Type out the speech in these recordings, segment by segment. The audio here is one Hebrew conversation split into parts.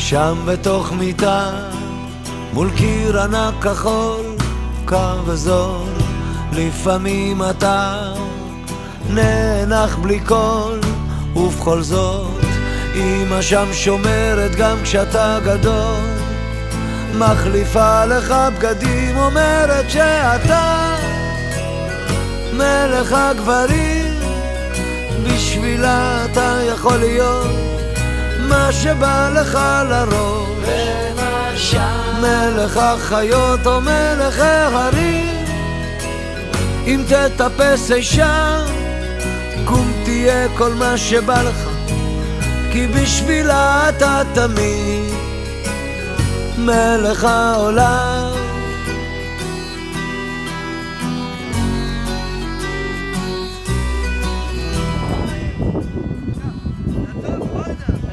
שם בתוך מיטה מול קיר ענק כחול, קר וזול, לפעמים אתה נאנח בלי קול, ובכל זאת אמא שם שומרת גם כשאתה גדול, מחליפה לך בגדים, אומרת שאתה מלך הגברים, בשבילה אתה יכול להיות מה שבא לך לראש, מלך החיות או מלך ההרים. אם תטפס אישה קום תהיה כל מה שבא לך, כי בשבילה אתה תמיד מלך העולם.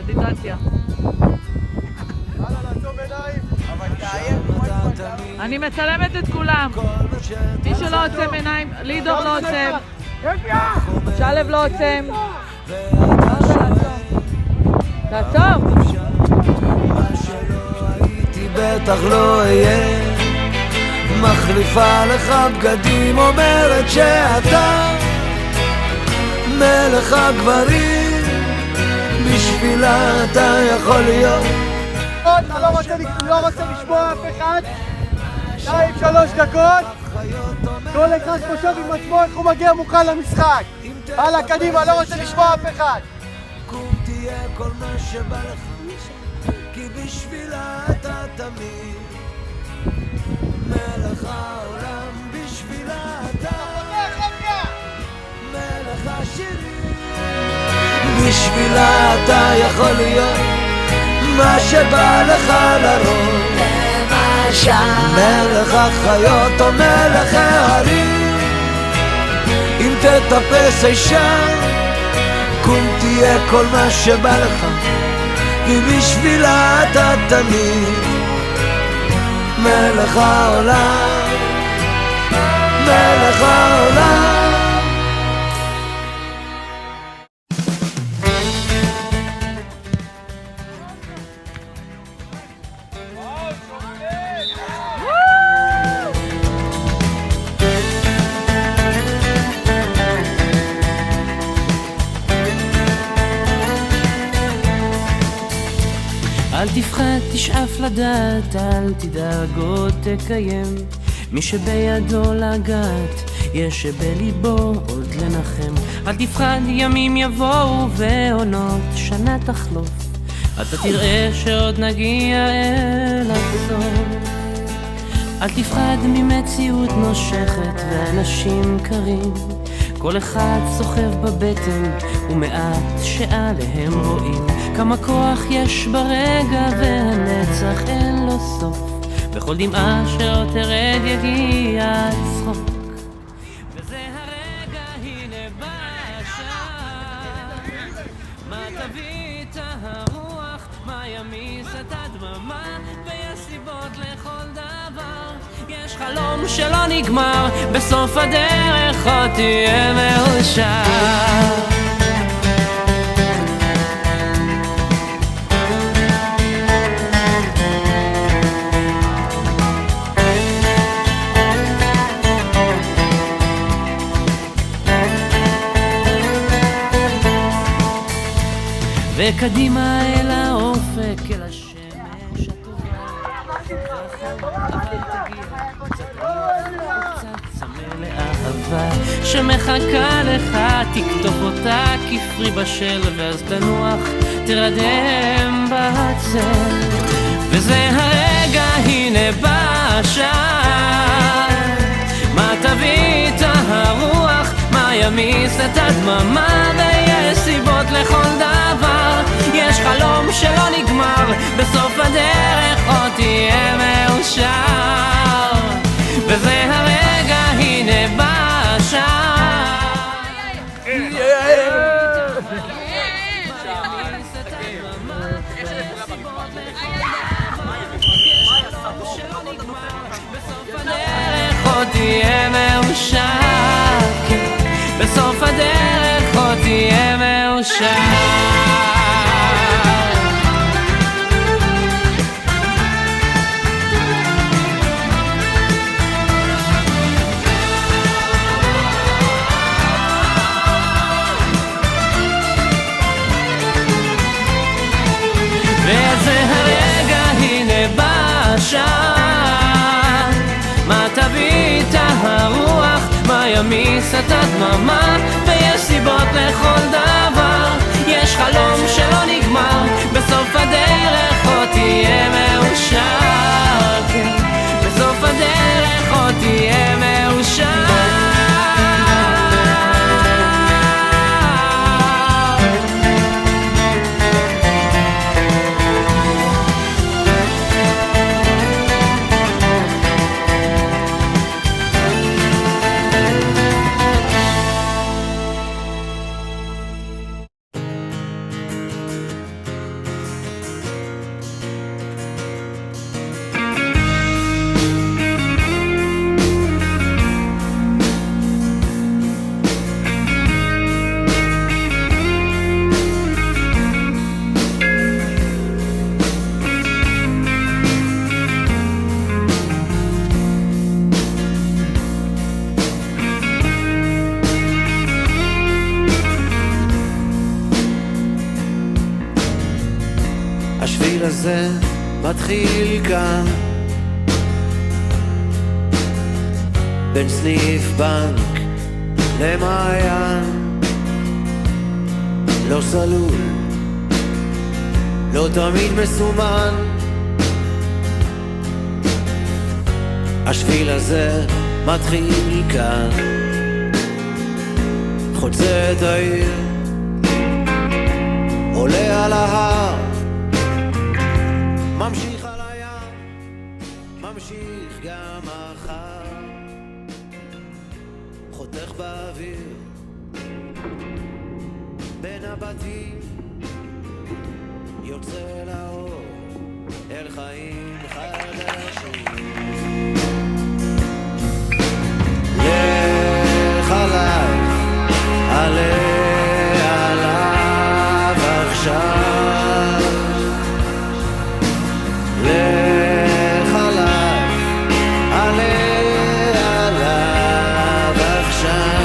מדיטציה. אני מצלמת את כולם. מי שלא עוצם עיניים, לידור לא עוצם, שלב לא עוצם. תעצום. מה שלא הייתי בטח לא אהיה, מחליפה לך בגדים, אומרת שאתה מלך הגברים, בשבילה אתה יכול להיות. אתה לא רוצה לשמוע אף אחד? 2-3 דקות, כל אחד חושב עם עצמו איך הוא מגיע מוכן למשחק. הלאה, קדימה, לא רוצה לשמוע אף אחד. קום תהיה כל מה שבא לך, כי בשבילה אתה תמיד מלך העולם, בשבילה אתה מלך השירים, בשבילה אתה יכול להיות מה שבא לך לראש, מלך החיות או מלך ההרים. אם תטפס אישה קום תהיה כל מה שבא לך, כי בשבילה אתה תמיד מלך העולם, מלך העולם. אל תפחד, תשאף לדעת, אל תדאג עוד תקיים, מי שבידו לגעת, יש שבליבו עוד לנחם. אל תפחד, ימים יבואו ועונות שנה תחלוף, אתה תראה שעוד נגיע אל הסוף. אל תפחד ממציאות נושכת ואנשים קרים, כל אחד סוחב בבטן ומעט שעליהם רואים, כמה כוח יש ברגע והנצח אין לו סוף, בכל דמעה שעוד תרד יגיע הצחוק. וזה הרגע, הנה בא השעה, מה תביא את הרוח, מה ימיס את הדממה, ויש סיבות לכל דבר, יש חלום שלא נגמר, בסוף הדרך עוד תהיה מאושר. וקדימה אל האופק, אל השמש הטובה, אבל תגיע קצת צמא לאהבה שמחכה לך, תקטוף אותה כפרי בשל, ואז תנוח תרדם בצל. וזה הרגע, הנה בא השעה, מה תביא את הרוח, מה ימיס את הדממה, ויש סיבות לכל דבר, יש חלום שלא נגמר, בסוף הדרך עוד תהיה מאושר. וזה הרגע, הנה בא השעה, עוד תהיה מאושר, בסוף הדרך עוד תהיה מאושר. את הדממה, ויש סיבות לכל דבר. יש חלום שלא נגמר, בסוף הדרך עוד תהיה מאושר. כן, בסוף הדרך עוד תהיה מאושר. השביל הזה מתחיל כאן, בין סניף בנק למעיין, לא סלול, לא תמיד מסומן. השביל הזה מתחיל כאן, חוצה את העיר, עולה על ההר, ממשיך על הים, ממשיך גם מחר, חותך באוויר בין הבתים, יוצא לאור אל חיים חדשים. לך עליי, עלה עליו עכשיו, לך עליי, עלה עליו עכשיו.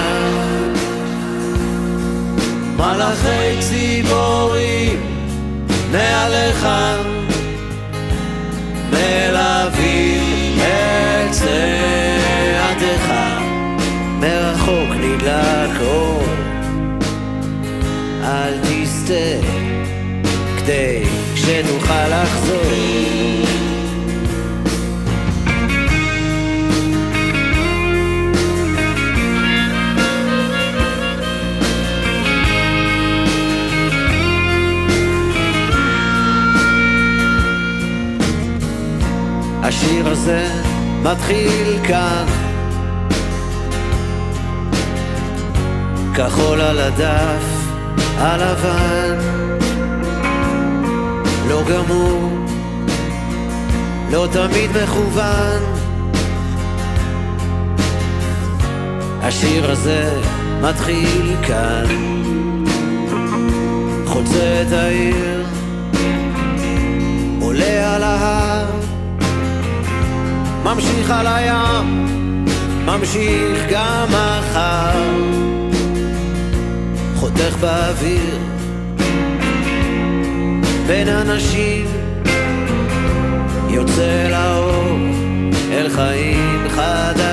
מלאכי ציפורים מעליך מלווים את צעדיך, מרחוק נדלק אור, אל תסתה כדי שתוכל לחזור. השיר הזה מתחיל כאן, כחול על הדף הלבן, לא גמור, לא תמיד מכוון. השיר הזה מתחיל כאן, חוצה את העיר, עולה על ההר, ממשיך על הים, ממשיך גם מחר, חותך באוויר בין אנשים, יוצא לאור אל חיים חדשים.